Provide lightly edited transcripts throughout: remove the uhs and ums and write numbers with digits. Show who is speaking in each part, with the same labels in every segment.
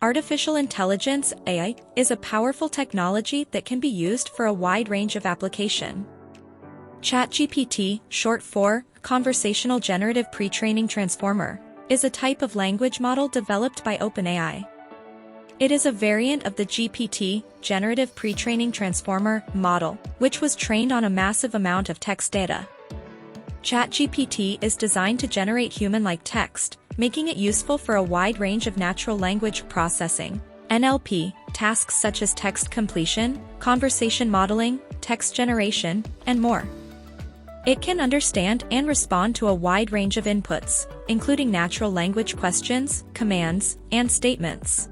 Speaker 1: Artificial intelligence, AI, is a powerful technology that can be used for a wide range of application. ChatGPT, short for Conversational Generative Pre-training Transformer, is a type of language model developed by OpenAI. It is a variant of the GPT, Generative Pre-training Transformer, model, which was trained on a massive amount of text data. ChatGPT is designed to generate human-like text, making it useful for a wide range of natural language processing, NLP, tasks such as text completion, conversation modeling, text generation, and more. It can understand and respond to a wide range of inputs, including natural language questions, commands, and statements.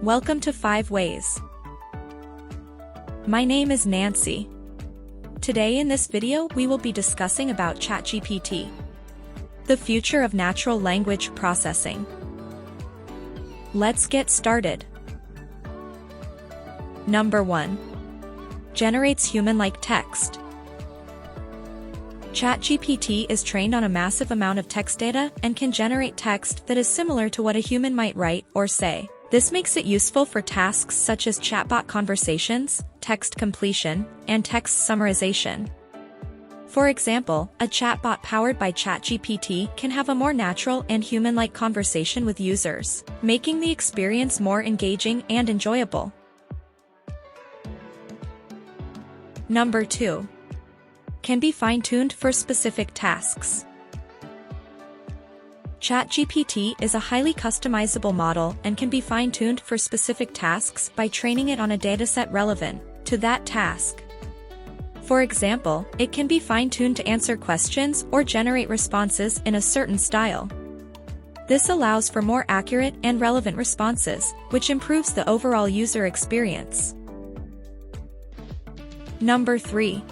Speaker 1: Welcome to 5 Ways. My name is Nancy. Today in this video we will be discussing about ChatGPT, the future of natural language processing. Let's get started. Number 1. Generates human-like text. ChatGPT is trained on a massive amount of text data and can generate text that is similar to what a human might write or say. This makes it useful for tasks such as chatbot conversations, text completion, and text summarization. For example, a chatbot powered by ChatGPT can have a more natural and human-like conversation with users, making the experience more engaging and enjoyable. Number 2. Can be fine-tuned for specific tasks. ChatGPT is a highly customizable model and can be fine-tuned for specific tasks by training it on a dataset relevant to that task. For example, it can be fine-tuned to answer questions or generate responses in a certain style. This allows for more accurate and relevant responses, which improves the overall user experience. Number 3.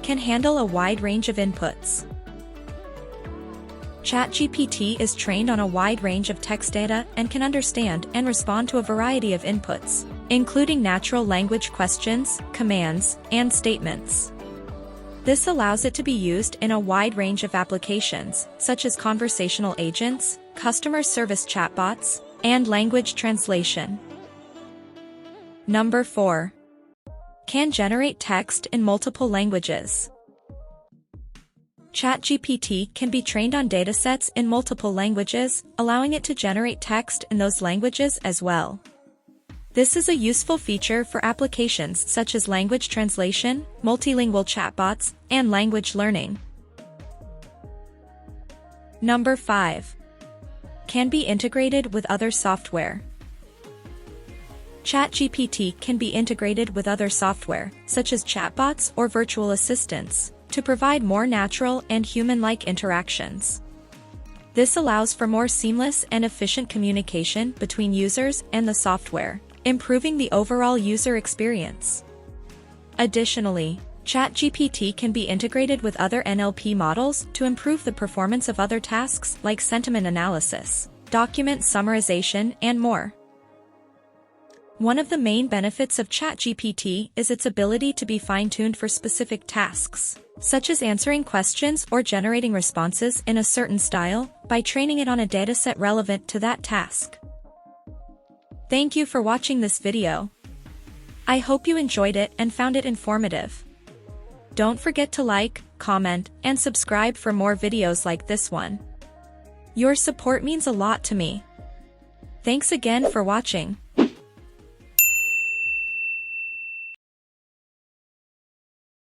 Speaker 1: Can handle a wide range of inputs. ChatGPT is trained on a wide range of text data and can understand and respond to a variety of inputs, including natural language questions, commands, and statements. This allows it to be used in a wide range of applications, such as conversational agents, customer service chatbots, and language translation. Number 4. Can generate text in multiple languages. ChatGPT can be trained on datasets in multiple languages, allowing it to generate text in those languages as well. This is a useful feature for applications such as language translation, multilingual chatbots, and language learning. Number 5. Can be integrated with other software. ChatGPT can be integrated with other software, such as chatbots or virtual assistants, to provide more natural and human-like interactions. This allows for more seamless and efficient communication between users and the software, improving the overall user experience. Additionally, ChatGPT can be integrated with other NLP models to improve the performance of other tasks like sentiment analysis, document summarization, and more. One of the main benefits of ChatGPT is its ability to be fine-tuned for specific tasks, such as answering questions or generating responses in a certain style, by training it on a dataset relevant to that task. Thank you for watching this video. I hope you enjoyed it and found it informative. Don't forget to like, comment, and subscribe for more videos like this one. Your support means a lot to me. Thanks again for watching.